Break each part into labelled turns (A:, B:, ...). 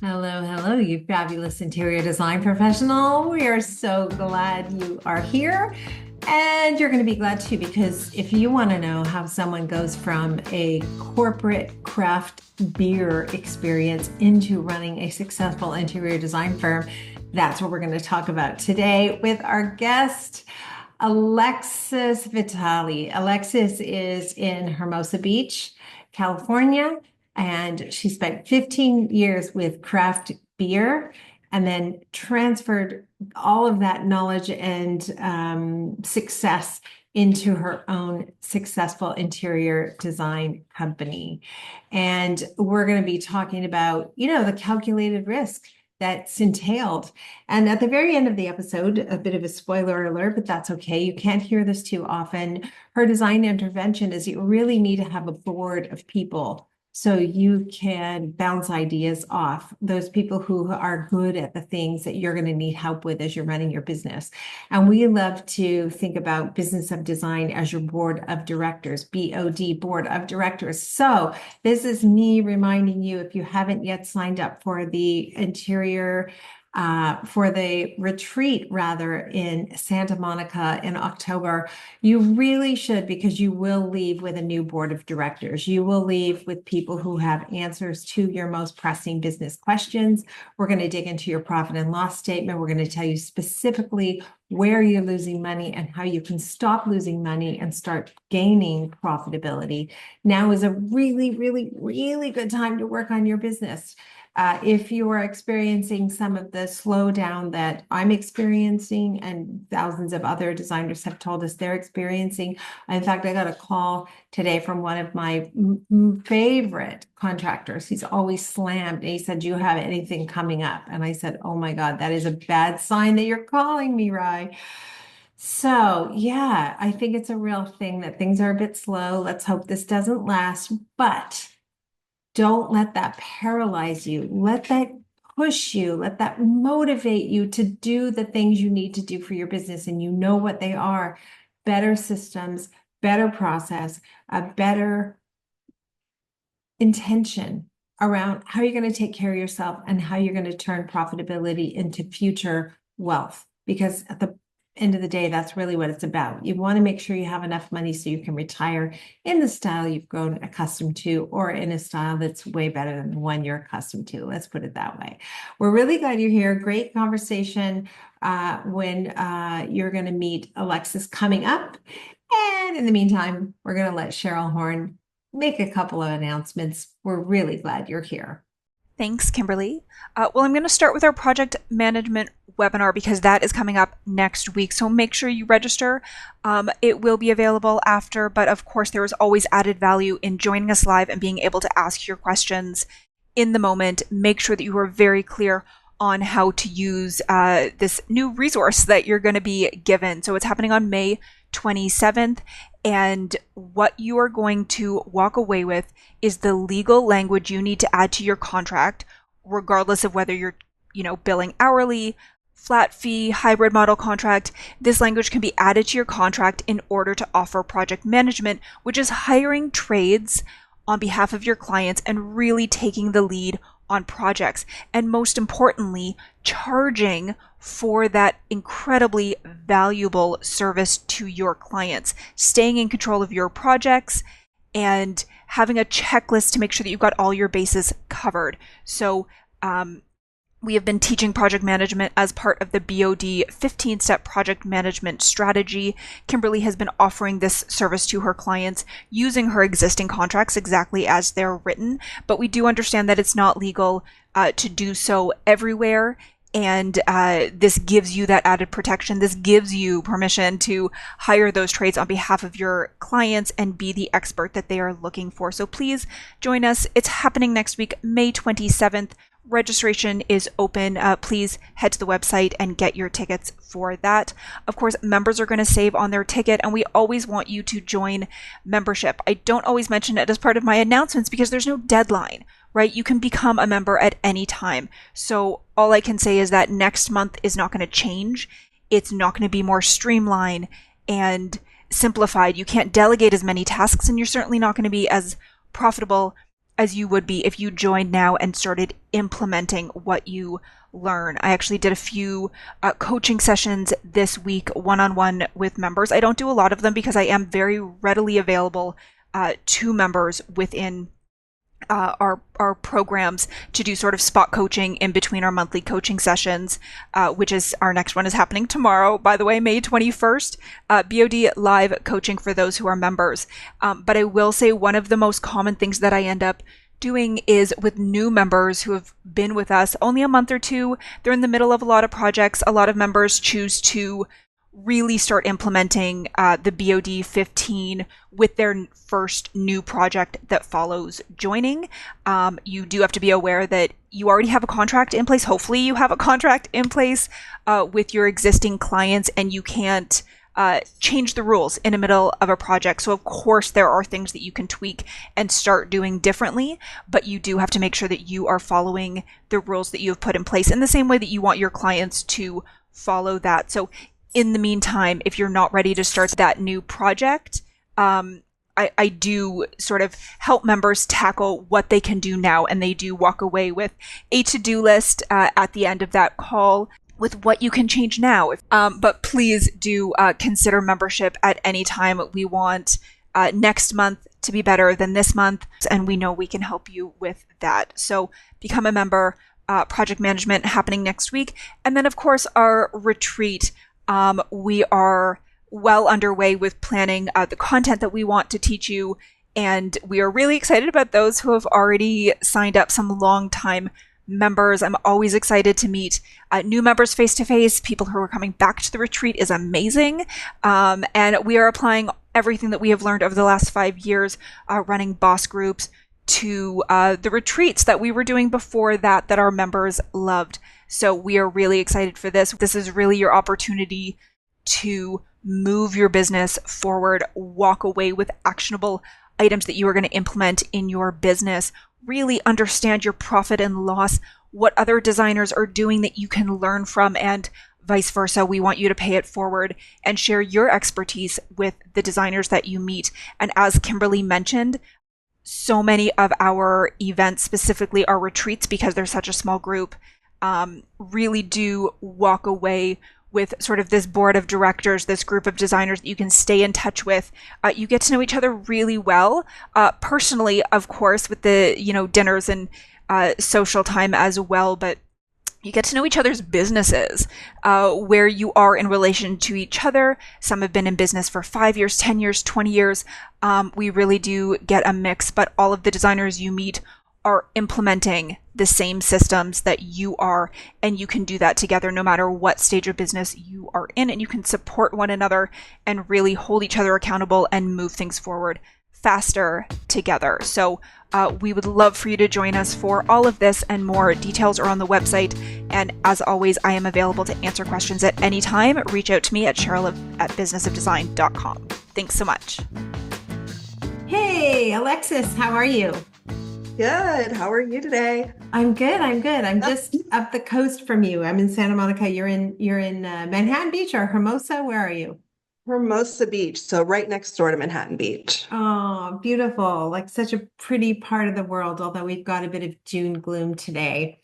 A: Hello, hello, you fabulous interior design professional. We are so glad you are here. And you're going to be glad too, because if you want to know how someone goes from a corporate craft beer experience into running a successful interior design firm, that's what we're going to talk about today with our guest, Alexis Vitale. Alexis is in Hermosa Beach, California, and she spent 15 years with craft beer and then transferred all of that knowledge and success into her own successful interior design company. And we're going to be talking about, the calculated risk that's entailed. And at the very end of the episode, a bit of a spoiler alert, but that's okay. You can't hear this too often. Her design intervention is you really need to have a board of people so you can bounce ideas off those people who are good at the things that you're going to need help with as you're running your business. And we love to think about business of design as your board of directors, BOD, board of directors. So this is me reminding you, if you haven't yet signed up for the for the retreat rather in Santa Monica in October, you really should, because you will leave with a new board of directors. You will leave with people who have answers to your most pressing business questions. We're going to dig into your profit and loss statement. We're going to tell you specifically where you're losing money and how you can stop losing money and start gaining profitability. Now is a really, really, really good time to work on your business. If you are experiencing some of the slowdown that I'm experiencing and thousands of other designers have told us they're experiencing. In fact, I got a call today from one of my favorite contractors. He's always slammed. And he said, "Do you have anything coming up?" And I said, "Oh my God, that is a bad sign that you're calling me, Rye." So yeah, I think it's a real thing that things are a bit slow. Let's hope this doesn't last, but don't let that paralyze you. Let that push you. Let that motivate you to do the things you need to do for your business. And you know what they are: better systems, better process, a better intention around how you're going to take care of yourself and how you're going to turn profitability into future wealth. Because at the end of the day, that's really what it's about. You want to make sure you have enough money so you can retire in the style you've grown accustomed to, or in a style that's way better than the one you're accustomed to. Let's put it that way. We're really glad you're here. Great conversation when you're going to meet Alexis coming up. And in the meantime, we're going to let Cheryl Horn make a couple of announcements. We're really glad you're here.
B: Thanks, Kimberly. Well, I'm going to start with our project management webinar because that is coming up next week. So make sure you register. It will be available after, but of course, there is always added value in joining us live and being able to ask your questions in the moment. Make sure that you are very clear on how to use this new resource that you're going to be given. So it's happening on May 27th. And what you are going to walk away with is the legal language you need to add to your contract, regardless of whether you're, billing hourly, flat fee, hybrid model contract. This language can be added to your contract in order to offer project management, which is hiring trades on behalf of your clients and really taking the lead on projects. And most importantly, charging for that incredibly valuable service to your clients, staying in control of your projects and having a checklist to make sure that you've got all your bases covered. So we have been teaching project management as part of the BOD 15-step project management strategy. Kimberly has been offering this service to her clients using her existing contracts exactly as they're written, but we do understand that it's not legal to do so everywhere. And this gives you that added protection. This gives you permission to hire those trades on behalf of your clients and be the expert that they are looking for. So please join us. It's happening next week, May 27th. Registration is open. Please head to the website and get your tickets for that. Of course, members are going to save on their ticket, and we always want you to join membership. I don't always mention it as part of my announcements because there's no deadline, right? You can become a member at any time. So all I can say is that next month is not going to change. It's not going to be more streamlined and simplified. You can't delegate as many tasks, and you're certainly not going to be as profitable as you would be if you joined now and started implementing what you learn. I actually did a few coaching sessions this week, one-on-one with members. I don't do a lot of them because I am very readily available to members within our programs to do sort of spot coaching in between our monthly coaching sessions, which is our next one is happening tomorrow, by the way, May 21st, BOD live coaching for those who are members. But I will say one of the most common things that I end up doing is with new members who have been with us only a month or two. They're in the middle of a lot of projects. A lot of members choose to really start implementing the BOD 15 with their first new project that follows joining. You do have to be aware that you already have a contract in place. Hopefully you have a contract in place with your existing clients, and you can't change the rules in the middle of a project. So of course there are things that you can tweak and start doing differently, but you do have to make sure that you are following the rules that you have put in place in the same way that you want your clients to follow that. So in the meantime, if you're not ready to start that new project, I do sort of help members tackle what they can do now, and they do walk away with a to-do list at the end of that call with what you can change now. But please do consider membership at any time. We want next month to be better than this month, and we know we can help you with that. So become a member. Project management happening next week. And then, of course, our retreat. We are well underway with planning the content that we want to teach you, and we are really excited about those who have already signed up, some long-time members. I'm always excited to meet new members face-to-face. People who are coming back to the retreat is amazing, and we are applying everything that we have learned over the last 5 years running boss groups to the retreats that we were doing before that our members loved. So we are really excited for this. This is really your opportunity to move your business forward, walk away with actionable items that you are going to implement in your business, really understand your profit and loss, what other designers are doing that you can learn from, and vice versa. We want you to pay it forward and share your expertise with the designers that you meet. And as Kimberly mentioned, so many of our events, specifically our retreats, because they're such a small group, really do walk away with sort of this board of directors, this group of designers that you can stay in touch with. You get to know each other really well, personally, of course, with the, dinners and social time as well, but you get to know each other's businesses, where you are in relation to each other. Some have been in business for 5 years, 10 years, 20 years. We really do get a mix, but all of the designers you meet are implementing the same systems that you are, and you can do that together no matter what stage of business you are in, and you can support one another and really hold each other accountable and move things forward faster together. So we would love for you to join us for all of this and more. Details are on the website, and as always, I am available to answer questions at any time. Reach out to me at cheryl@businessofdesign.com. Thanks so much.
A: Hey, Alexis, how are you?
C: Good. How are you today?
A: I'm good. I'm just up the coast from you. I'm in Santa Monica. You're in Manhattan Beach or Hermosa? Where are you?
C: Hermosa Beach, so right next door to Manhattan Beach.
A: Oh, beautiful. Like such a pretty part of the world, although we've got a bit of June gloom today.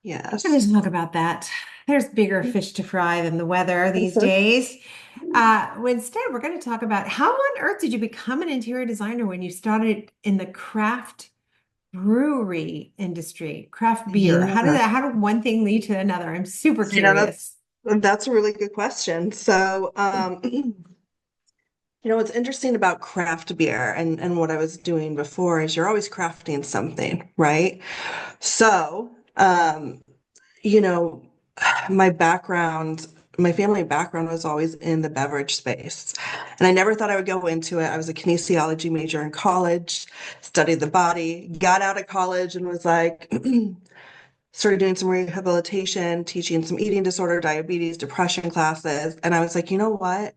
C: Yes.
A: Let's talk about that. There's bigger fish to fry than the weather these days. Instead, we're going to talk about how on earth did you become an interior designer when you started in the craft brewery industry, craft beer?
C: Yeah.
A: How did one thing lead to another? I'm super curious.
C: That's a really good question. So, what's interesting about craft beer and what I was doing before is you're always crafting something, right? So, my family background was always in the beverage space. And I never thought I would go into it. I was a kinesiology major in college, studied the body, got out of college and was like, started doing some rehabilitation, teaching some eating disorder, diabetes, depression classes. And I was like, you know what?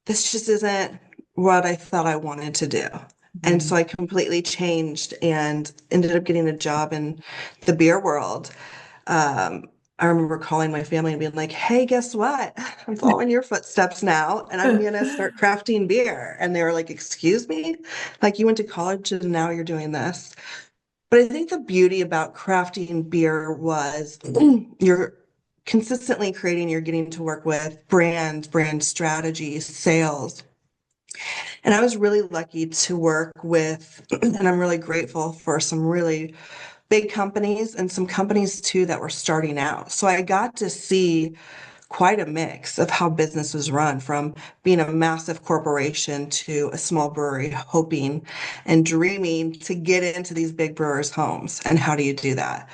C: This just isn't what I thought I wanted to do. And so I completely changed and ended up getting a job in the beer world. I remember calling my family and being like, hey, guess what? I'm following your footsteps now and I'm going to start crafting beer. And they were like, excuse me? Like you went to college and now you're doing this. But I think the beauty about crafting beer was you're consistently creating, you're getting to work with brands, brand strategies, sales. And I was really lucky to work with, and I'm really grateful for some really big companies and some companies too that were starting out. So I got to see quite a mix of how business was run from being a massive corporation to a small brewery, hoping and dreaming to get into these big brewers' homes. And how do you do that?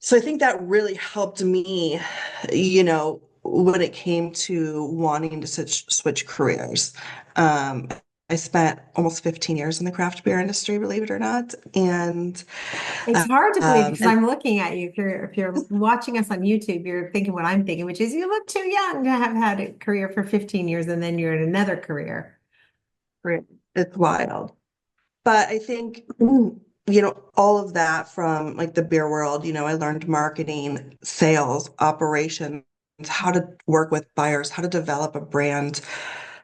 C: So I think that really helped me, when it came to wanting to switch careers. Um, I spent almost 15 years in the craft beer industry, believe it or not.
A: It's hard to believe because
C: And
A: I'm looking at you. If you're watching us on YouTube, you're thinking what I'm thinking, which is you look too young to have had a career for 15 years and then you're in another career.
C: it's wild. But I think, all of that from like the beer world, I learned marketing, sales, operations, how to work with buyers, how to develop a brand,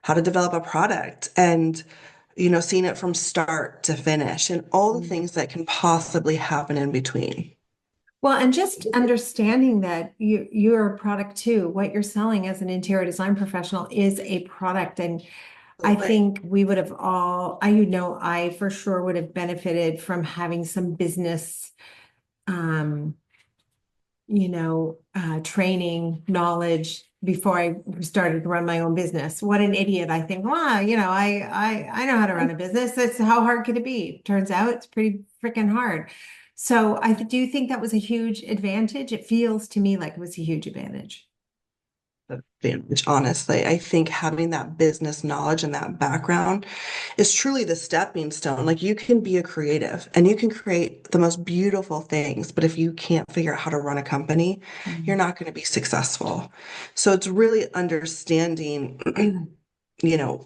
C: how to develop a product, and, seeing it from start to finish and all the things that can possibly happen in between.
A: Well, and just understanding that you're a product too. What you're selling as an interior design professional is a product. And I
C: Like,
A: think we would have I for sure would have benefited from having some business, um, training, knowledge before I started to run my own business. What an idiot. I think, wow, I know how to run a business. That's how hard could it be? Turns out it's pretty freaking hard. So I do think that was a huge advantage. It feels to me like it was a huge advantage.
C: advantage, honestly. I think having that business knowledge and that background is truly the stepping stone. Like you can be a creative and you can create the most beautiful things, but if you can't figure out how to run a company, you're
A: Mhm.
C: not going to be successful. So it's really understanding, you know,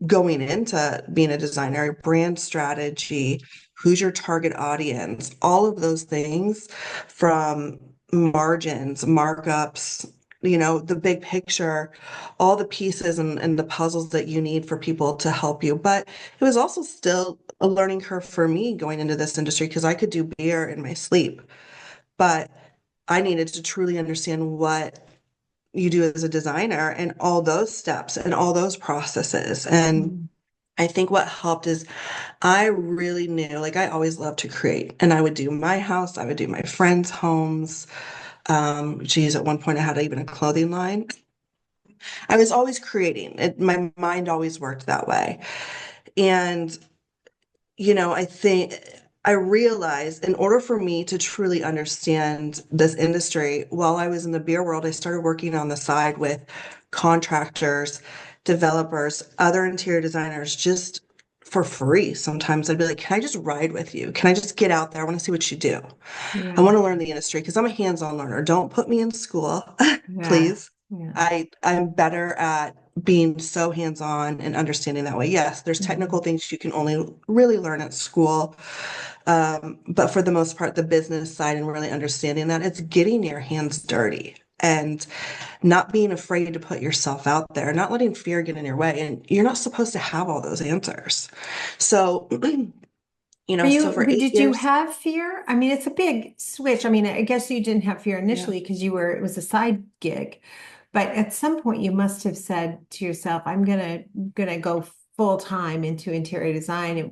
C: going into being a designer, brand strategy, who's your target audience, all of those things from margins, markups, the big picture, all the pieces and the puzzles that you need for people to help you. But it was also still a learning curve for me going into this industry because I could do beer in my sleep, but I needed to truly understand what you do as a designer and all those steps and all those processes. And
A: Mhm.
C: I think what helped is I really knew, like I always loved to create and I would do my house, I would do my friends' homes. Geez, at one point I had even a clothing line. I was always creating. My mind always worked that way. And, I think I realized in order for me to truly understand this industry, while I was in the beer world, I started working on the side with contractors, developers, other interior designers, just for free. Sometimes I'd be like, can I just ride with you? Can I just get out there? I want to see what you do. I
A: Yeah,
C: want to learn the industry because I'm a hands-on learner. Don't put me in school,
A: yeah,
C: please.
A: yeah.
C: I'm better at being so hands-on and understanding that way. Yes, there's technical
A: Mhm.
C: things you can only really learn at school. But for the most part, the business side and really understanding that it's getting your hands dirty and not being afraid to put yourself out there, not letting fear get in your way. And you're not supposed to have all those answers. So, for eight
A: Did you
C: years,
A: have fear? I mean, it's a big switch. I mean, I guess you didn't have fear
C: yeah.
A: initially because it was a side gig. But at some point you must have said to yourself, I'm gonna go full time into interior design.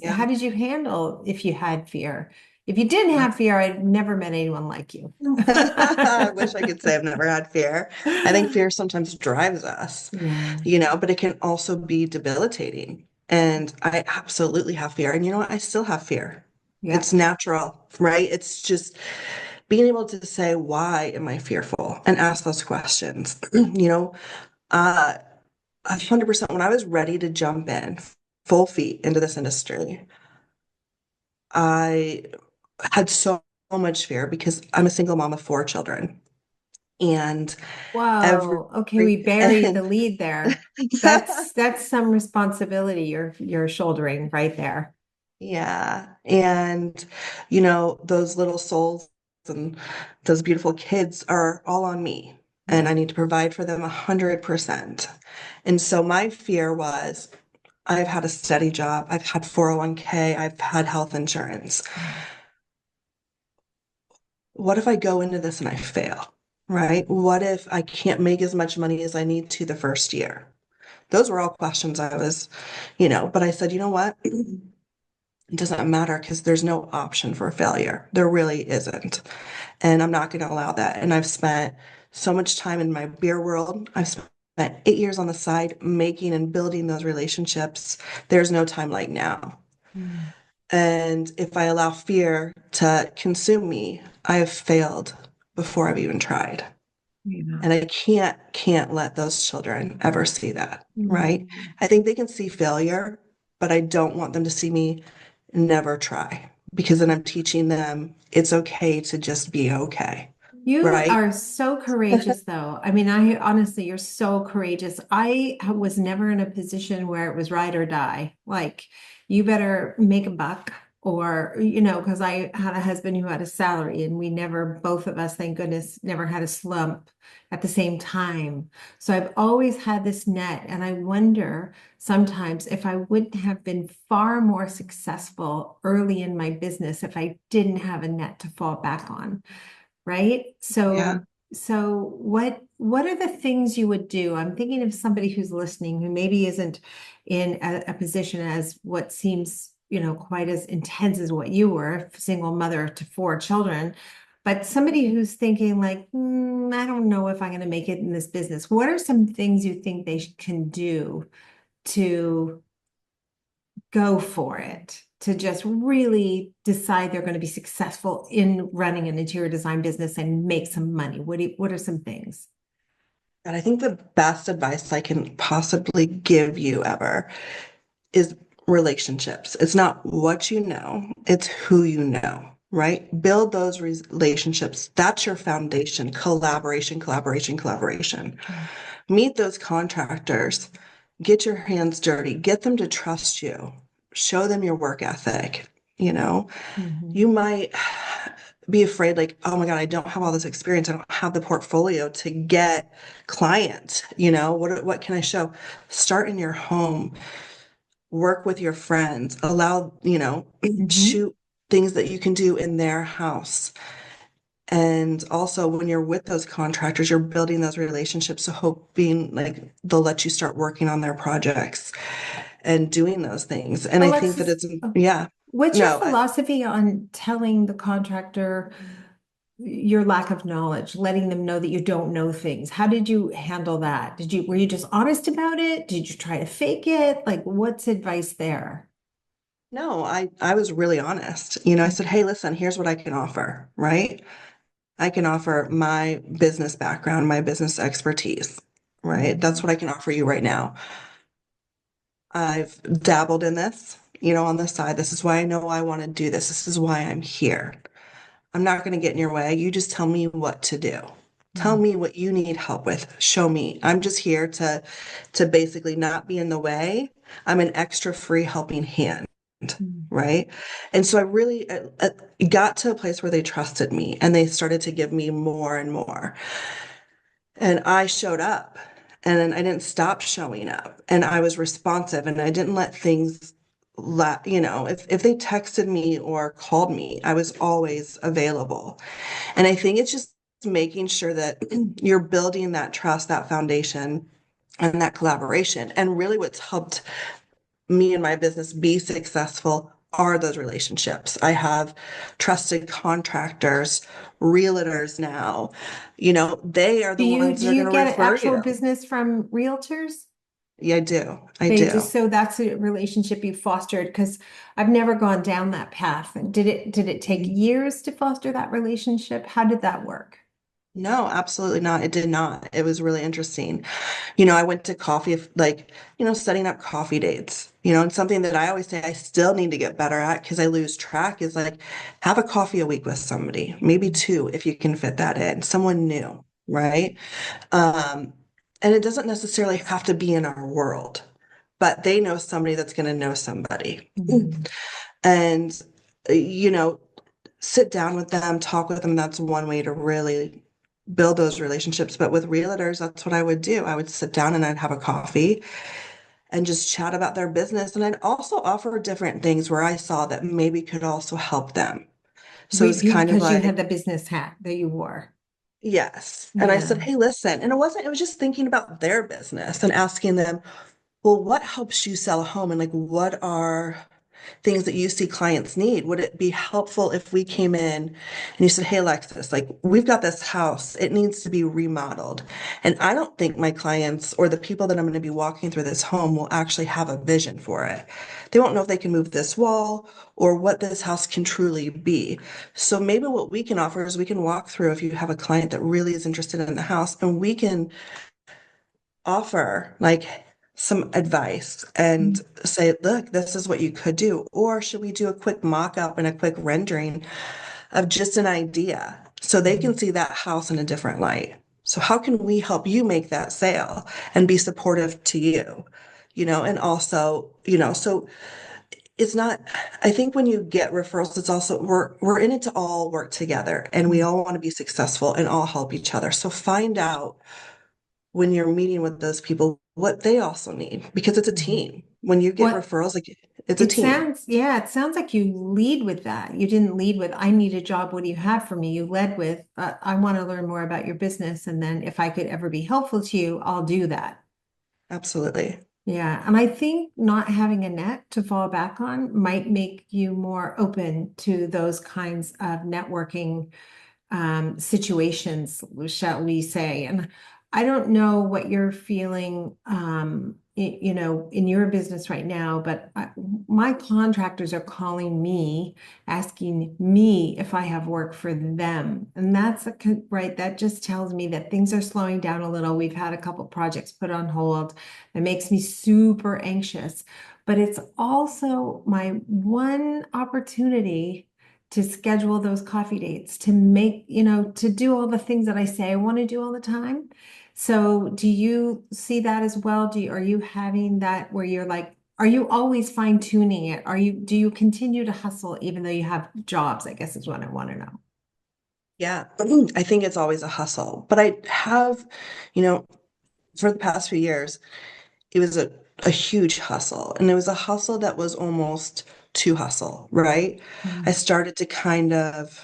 C: Yeah.
A: How did you handle if you had fear? If you didn't have fear, I'd never met anyone like you.
C: I wish I could say I've never had fear. I think fear sometimes drives us,
A: Yeah,
C: but it can also be debilitating. And I absolutely have fear. And you know what? I still have fear.
A: yeah.
C: It's natural, right? It's just being able to say, why am I fearful? And ask those questions. Uh, 100% when I was ready to jump in full feet into this industry, I had so much fear because I'm a single mom of four children. And every
A: Whoa. Okay, we buried the
C: and
A: lead there. That's some responsibility you're shouldering right there.
C: yeah, and those little souls and those beautiful kids are all on me. And I need to provide for them 100%. And so my fear was I've had a steady job, I've had 401k, I've had health insurance. What if I go into this and I fail, right? What if I can't make as much money as I need to the first year? Those were all questions I was, but I said, you know what? It doesn't matter because there's no option for failure. There really isn't. And I'm not going to allow that. And I've spent so much time in my beer world. I've spent 8 years on the side making and building those relationships. There's no time like now.
A: Mm.
C: And if I allow fear to consume me, I have failed before I've even tried.
A: Yeah.
C: And I can't let those children ever see that, right?
A: Mm.
C: I think they can see failure, but I don't want them to see me never try because then I'm teaching them it's okay to just be okay,
A: You
C: right?
A: are so courageous, though. I mean, I honestly, you're so courageous. I was never in a position where it was ride or die. Like, you better make a buck, or, because I had a husband who had a salary, and we never, both of us, thank goodness, never had a slump at the same time. So I've always had this net, and I wonder sometimes if I wouldn't have been far more successful early in my business if I didn't have a net to fall back on. Right?
C: Yeah.
A: So what are the things you would do? I'm thinking of somebody who's listening who maybe isn't in a position as what seems, quite as intense as what you were, single mother to 4 children, but somebody who's thinking like, I don't know if I'm going to make it in this business. What are some things you think they can do to go for it, to just really decide they're going to be successful in running an interior design business and make some money? What are some things?
C: And I think the best advice I can possibly give you ever is relationships. It's not what you know, it's who you know, right? Build those relationships. That's your foundation. Collaboration, collaboration, collaboration. Meet those contractors, get your hands dirty, get them to trust you, show them your work ethic. You
A: Mhm.
C: might be afraid, like, oh my God, I don't have all this experience. I don't have the portfolio to get clients. What can I show? Start in your home, work with your friends, allow,
A: Mhm.
C: shoot things that you can do in their house. And also, when you're with those contractors, you're building those relationships. So, hoping like they'll let you start working on their projects and doing those things. And I think that
A: Alexis,
C: it's, yeah,
A: what's your
C: no,
A: philosophy on telling the contractor your lack of knowledge, letting them know that you don't know things? How did you handle that? Were you just honest about it? Did you try to fake it? Like, what's advice there?
C: no, I was really honest. I said, hey, listen, here's what I can offer, right? I can offer my business background, my business expertise, right? That's what I can offer you right now. I've dabbled in this, on the side. This is why I know I want to do this. This is why I'm here. I'm not going to get in your way. You just tell me what to do. Tell
A: Mhm.
C: me what you need help with. Show me. I'm just here to basically not be in the way. I'm an extra free helping hand,
A: Mhm.
C: right? And so I really got to a place where they trusted me and they started to give me more and more. And I showed up and then I didn't stop showing up and I was responsive and I didn't let things if they texted me or called me, I was always available. And I think it's just making sure that you're building that trust, that foundation, and that collaboration. And really what's helped me and my business be successful are those relationships. I have trusted contractors, realtors now. They are
A: Do
C: the
A: you
C: ones
A: do
C: that are going
A: you
C: to
A: get an
C: refer
A: actual
C: you.
A: business from realtors?
C: Yeah, I do. I
A: They
C: do.
A: just so that's a relationship you fostered because I've never gone down that path. Did it take
C: Mhm.
A: years to foster that relationship? How did that work?
C: No, absolutely not. It did not. It was really interesting. I went to coffee, like, setting up coffee dates, and something that I always say I still need to get better at because I lose track is like have a coffee a week with somebody, maybe two if you can fit that in, someone new, right? Um, and it doesn't necessarily have to be in our world, but they know somebody that's going to know somebody.
A: Mhm.
C: And, you know, sit down with them, talk with them. That's one way to really build those relationships. But with realtors, that's what I would do. I would sit down and I'd have a coffee and just chat about their business. And I'd also offer different things where I saw that maybe could also help them. So it's kind of
A: Because you had
C: like,
A: the business hat that you wore.
C: yes. And I said,
A: Yeah.
C: hey, listen. And it was just thinking about their business and asking them, well, what helps you sell a home? And like, what are things that you see clients need? Would it be helpful if we came in and you said, hey, Alexis, like, we've got this house, it needs to be remodeled. And I don't think my clients or the people that I'm going to be walking through this home will actually have a vision for it. They won't know if they can move this wall or what this house can truly be. So maybe what we can offer is we can walk through if you have a client that really is interested in the house, and we can offer like some advice and say, look, this is what you could do. Or should we do a quick mock-up and a quick rendering of just an idea so they can see that house in a different light? So how can we help you make that sale and be supportive to you? And also, so it's not, I think when you get referrals, it's also we're in it to all work together and we all want to be successful and all help each other. So find out when you're meeting with those people what they also need, because it's a team. When you get
A: What
C: referrals, like it's a team.
A: yeah, it sounds like you lead with that. You didn't lead with, I need a job. What do you have for me? You led with, I want to learn more about your business. And then if I could ever be helpful to you, I'll do that.
C: Absolutely.
A: Yeah. And I think not having a net to fall back on might make you more open to those kinds of networking situations, shall we say. And I don't know what you're feeling, in your business right now, but my contractors are calling me, asking me if I have work for them. And right. That just tells me that things are slowing down a little. We've had a couple projects put on hold. It makes me super anxious, but it's also my one opportunity to schedule those coffee dates, to make, to do all the things that I say I want to do all the time. So do you see that as well? Are you having that where you're like, are you always fine tuning it? Do you continue to hustle even though you have jobs? I guess is what I want to know.
C: Yeah. I think it's always a hustle, but I have, you know, for the past few years, it was a huge hustle, and it was a hustle that was almost too hustle, right? I
A: Mm.
C: started to kind of,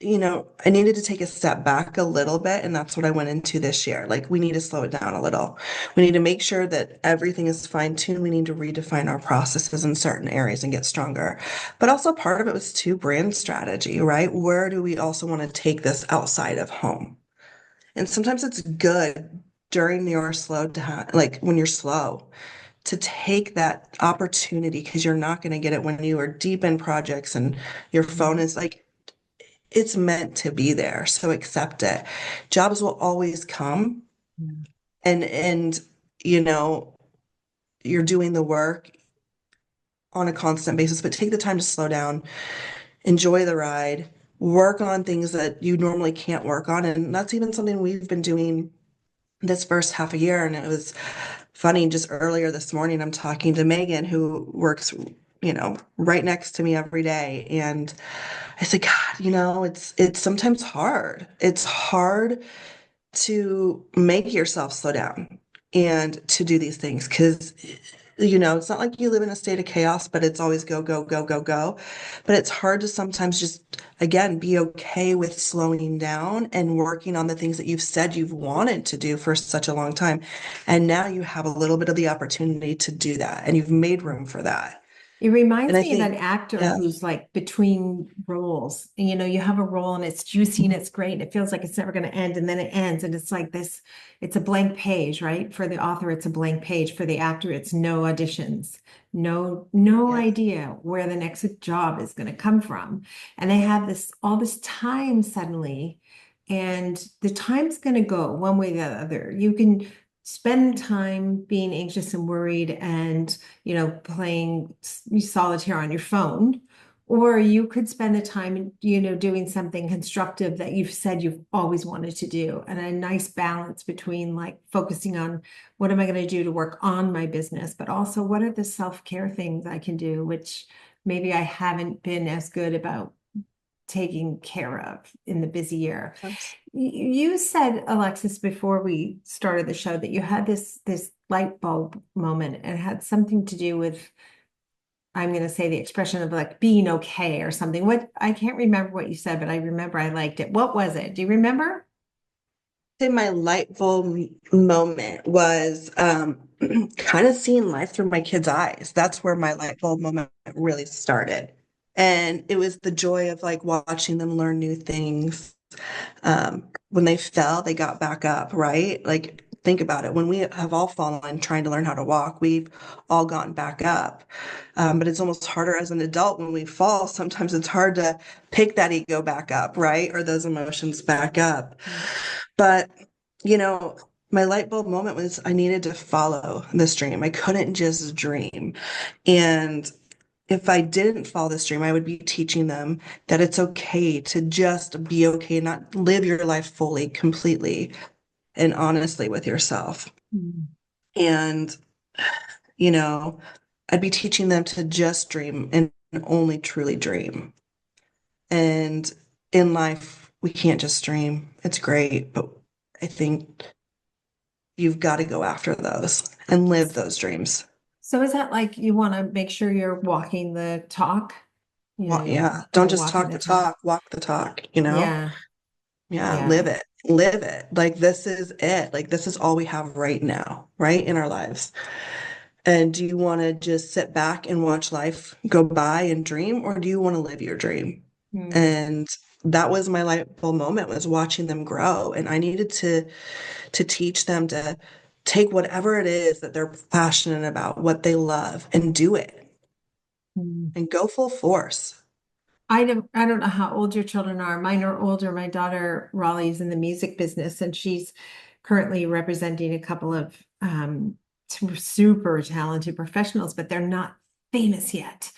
C: I needed to take a step back a little bit, and that's what I went into this year. Like, we need to slow it down a little. We need to make sure that everything is fine-tuned. We need to redefine our processes in certain areas and get stronger. But also, part of it was too brand strategy, right? Where do we also want to take this outside of home? And sometimes it's good during your slow down, like when you're slow, to take that opportunity because you're not going to get it when you are deep in projects and your phone is like, it's meant to be there, so accept it. Jobs will always come, and you know you're doing the work on a constant basis, but take the time to slow down, enjoy the ride, work on things that you normally can't work on. And that's even something we've been doing this first half a year. And it was funny, just earlier this morning I'm talking to Megan, who works right next to me every day, and I said, God, it's sometimes hard. It's hard to make yourself slow down and to do these things because it's not like you live in a state of chaos, but it's always go, go, go, go, go. But it's hard to sometimes just, again, be okay with slowing down and working on the things that you've said you've wanted to do for such a long time. And now you have a little bit of the opportunity to do that, and you've made room for that.
A: It
C: And
A: reminds
C: I
A: me of
C: think,
A: an actor
C: yeah,
A: who's like between roles. And, you have a role and it's juicy and it's great. And it feels like it's never going to end. And then it ends. And it's like this, it's a blank page, right? For the author, it's a blank page. For the actor, it's no auditions, no
C: yeah,
A: idea where the next job is going to come from. And they have all this time suddenly. And the time's going to go one way or the other. You can spend time being anxious and worried and playing solitaire on your phone, or you could spend the time, doing something constructive that you've said you've always wanted to do, and a nice balance between like focusing on what am I going to do to work on my business, but also what are the self-care things I can do, which maybe I haven't been as good about taking care of in the busy year. You said, Alexis, before we started the show that you had this light bulb moment and it had something to do with, I'm going to say the expression of like being okay or something. What, I can't remember what you said, but I remember I liked it. What was it? Do you remember?
C: Say my light bulb moment was kind of seeing life through my kids' eyes. That's where my light bulb moment really started. And it was the joy of like watching them learn new things. When they fell, they got back up, right? Like, think about it. When we have all fallen trying to learn how to walk, we've all gotten back up. But it's almost harder as an adult when we fall. Sometimes it's hard to pick that ego back up, right? Or those emotions back up. But, you know, my light bulb moment was I needed to follow this dream. I couldn't just dream. And if I didn't follow this dream, I would be teaching them that it's okay to just be okay, not live your life fully, completely, and honestly with yourself.
A: Mm.
C: And, you know, I'd be teaching them to just dream and only truly dream. And in life, we can't just dream. It's great, but I think you've got to go after those and live those dreams.
A: So is that like you want to make sure you're walking the talk? You know,
C: Well, yeah,
A: you're
C: don't just
A: walking
C: talk
A: the
C: the
A: talk.
C: talk, walk the talk, you know?
A: Yeah,
C: Yeah,
A: yeah.
C: live it. Live it. Like this is it. Like this is all we have right now, right in our lives. And do you want to just sit back and watch life go by and dream, or do you want to live your dream?
A: Mm.
C: And that was my light bulb moment was watching them grow. And I needed to teach them to take whatever it is that they're passionate about, what they love, and do it
A: Mm.
C: and go full force.
A: I don't know how old your children are. Mine are older. My daughter Raleigh's in the music business and she's currently representing a couple of super talented professionals, but they're not famous yet.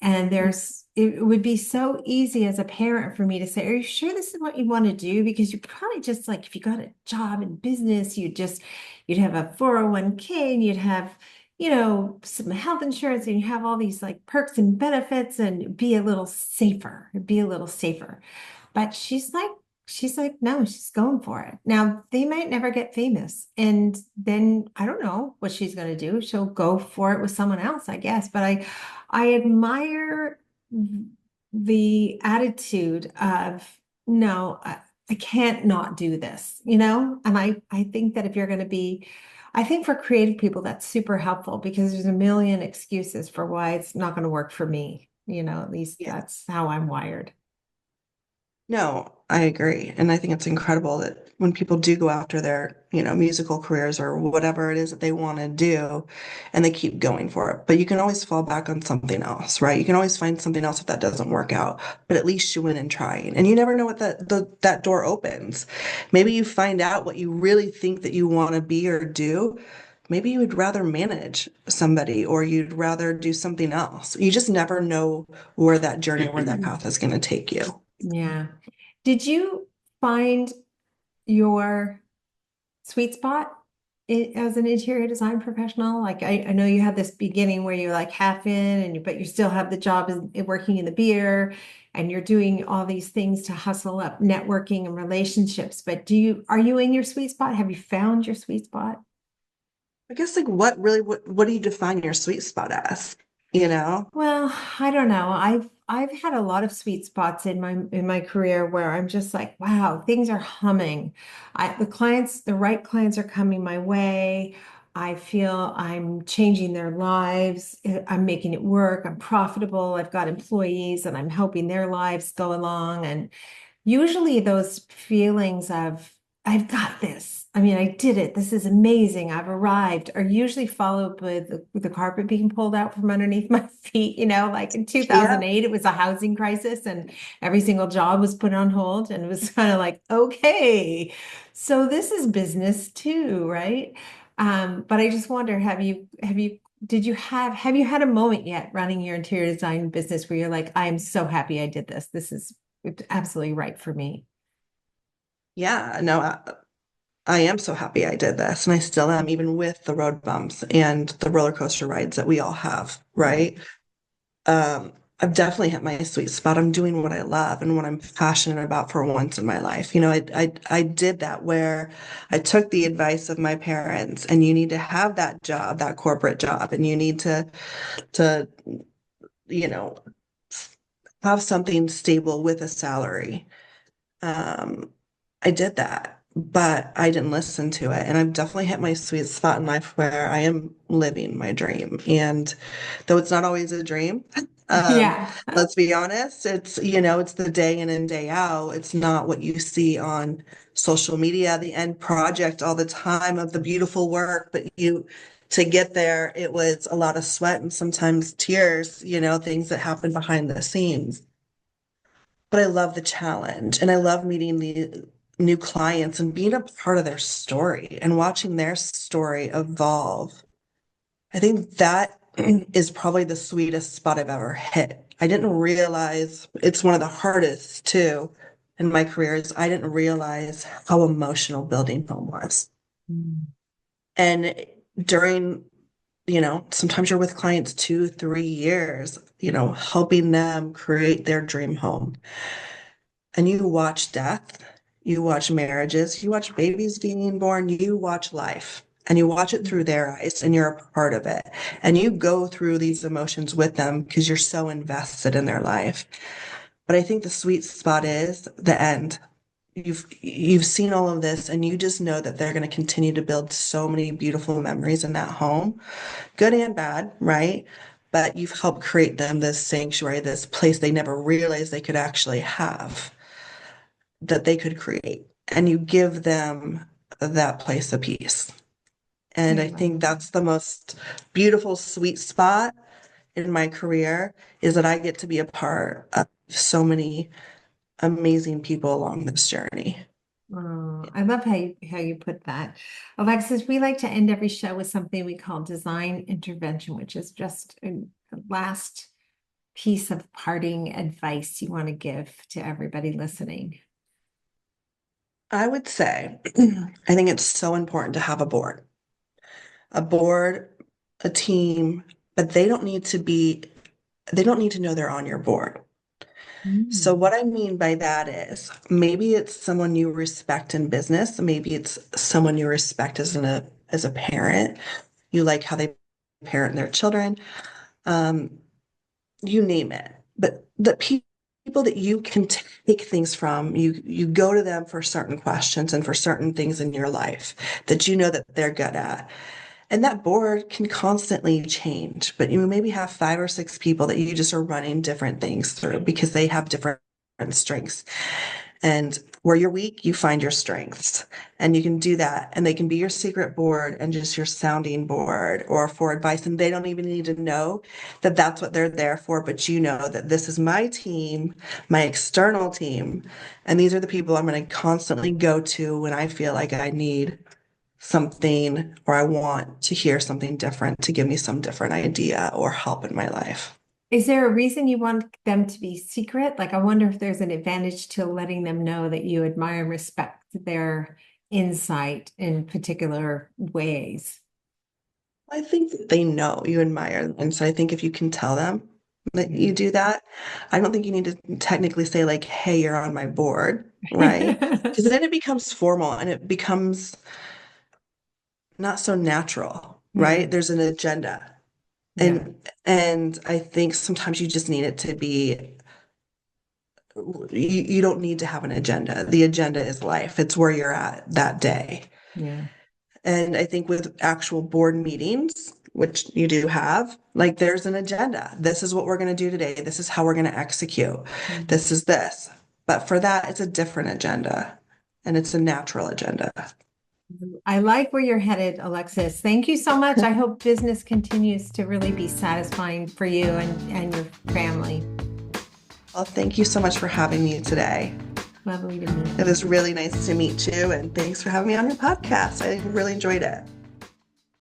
A: And it would be so easy as a parent for me to say, are you sure this is what you want to do? Because you probably just like if you got a job in business, you'd have a 401k and you'd have some health insurance and you have all these like perks and benefits and be a little safer, be a little safer. But she's like, no, she's going for it. Now they might never get famous. And then I don't know what she's going to do. She'll go for it with someone else, I guess. But I admire the attitude of, no, I can't not do this, And I think that if you're going to be I think for creative people, that's super helpful because there's a million excuses for why it's not going to work for me. At least
C: Yeah.
A: that's how I'm wired.
C: No, I agree. And I think it's incredible that when people do go after their, musical careers or whatever it is that they want to do and they keep going for it. But you can always fall back on something else, right? You can always find something else if that doesn't work out. But at least you went in trying. And you never know what that door opens. Maybe you find out what you really think that you want to be or do. Maybe you would rather manage somebody or you'd rather do something else. You just never know where that journey, where that path is going to take you.
A: Yeah. Did you find your sweet spot as an interior design professional? Like I know you had this beginning where you're like half in but you still have the job working in the beer and you're doing all these things to hustle up networking and relationships. But are you in your sweet spot? Have you found your sweet spot?
C: I guess like what do you define your sweet spot as? You know?
A: Well, I don't know. I've had a lot of sweet spots in my career where I'm just like, wow, things are humming. The right clients are coming my way. I feel I'm changing their lives. I'm making it work. I'm profitable. I've got employees and I'm helping their lives go along. And usually those feelings of, I've got this. I mean, I did it. This is amazing. I've arrived are usually followed with the carpet being pulled out from underneath my feet. Like in
C: Yeah.
A: 2008, it was a housing crisis and every single job was put on hold. And it was kind of like, okay, so this is business too, right? But I just wonder, have you had a moment yet running your interior design business where you're like, I am so happy I did this. This is absolutely right for me.
C: Yeah, no, I am so happy I did this, and I still am, even with the road bumps and the roller coaster rides that we all have, right? I've definitely hit my sweet spot. I'm doing what I love and what I'm passionate about for once in my life. I did that where I took the advice of my parents, and you need to have that job, that corporate job, and you need to, you know, have something stable with a salary. Um, I did that, but I didn't listen to it. And I've definitely hit my sweet spot in life where I am living my dream. And though it's not always a dream,
A: Yeah.
C: let's be honest, it's the day in and day out. It's not what you see on social media, the end project all the time of the beautiful work, but to get there, it was a lot of sweat and sometimes tears, things that happen behind the scenes. But I love the challenge, and I love meeting the new clients and being a part of their story and watching their story evolve. I think that is probably the sweetest spot I've ever hit. I didn't realize it's one of the hardest too in my career is I didn't realize how emotional building home was.
A: Mm.
C: And during, sometimes you're with clients 2, 3 years, helping them create their dream home. And you watch death, you watch marriages, you watch babies being born, you watch life, and you watch it through their eyes, and you're a part of it. And you go through these emotions with them because you're so invested in their life. But I think the sweet spot is the end. You've seen all of this, and you just know that they're going to continue to build so many beautiful memories in that home, good and bad, right? But you've helped create them this sanctuary, this place they never realized they could actually have, that they could create. And you give them that place of peace. And I
A: I love
C: think
A: that.
C: that's the most beautiful, sweet spot in my career is that I get to be a part of so many amazing people along this journey.
A: Oh, I love how you put that. Alexis, we like to end every show with something we call design intervention, which is just a last piece of parting advice you want to give to everybody listening.
C: I would say, I think it's so important to have a board, a team, but they don't need to know they're on your board. So
A: Mm.
C: what I mean by that is maybe it's someone you respect in business, maybe it's someone you respect as a parent. You like how they parent their children. Um, you name it. But the people that you can take things from, you go to them for certain questions and for certain things in your life that you know that they're good at. And that board can constantly change, but you maybe have 5 or 6 people that you just are running different things through because they have different strengths. And where you're weak, you find your strengths. And you can do that. And they can be your secret board and just your sounding board or for advice. And they don't even need to know that that's what they're there for. But you know that this is my team, my external team. And these are the people I'm going to constantly go to when I feel like I need something or I want to hear something different to give me some different idea or help in my life.
A: Is there a reason you want them to be secret? Like, I wonder if there's an advantage to letting them know that you admire and respect their insight in particular ways.
C: I think that they know you admire them. And so I think if you can tell them that you do that, I don't think you need to technically say, like, hey, you're on my board, right? Because then it becomes formal and it becomes not so natural,
A: Yeah,
C: right? There's an agenda.
A: yeah.
C: And I think sometimes you just need it to be you don't need to have an agenda. The agenda is life. It's where you're at that day.
A: Yeah.
C: And I think with actual board meetings, which you do have, like there's an agenda. This is what we're going to do today. This is how we're going to execute.
A: Mhm.
C: This is this. But for that, it's a different agenda and it's a natural agenda.
A: I like where you're headed, Alexis. Thank you so much. I hope business continues to really be satisfying for you and your family.
C: Well, thank you so much for having me today.
A: Lovely to meet
C: It
A: you.
C: was really nice to meet you, and thanks for having me on your podcast. I really enjoyed it.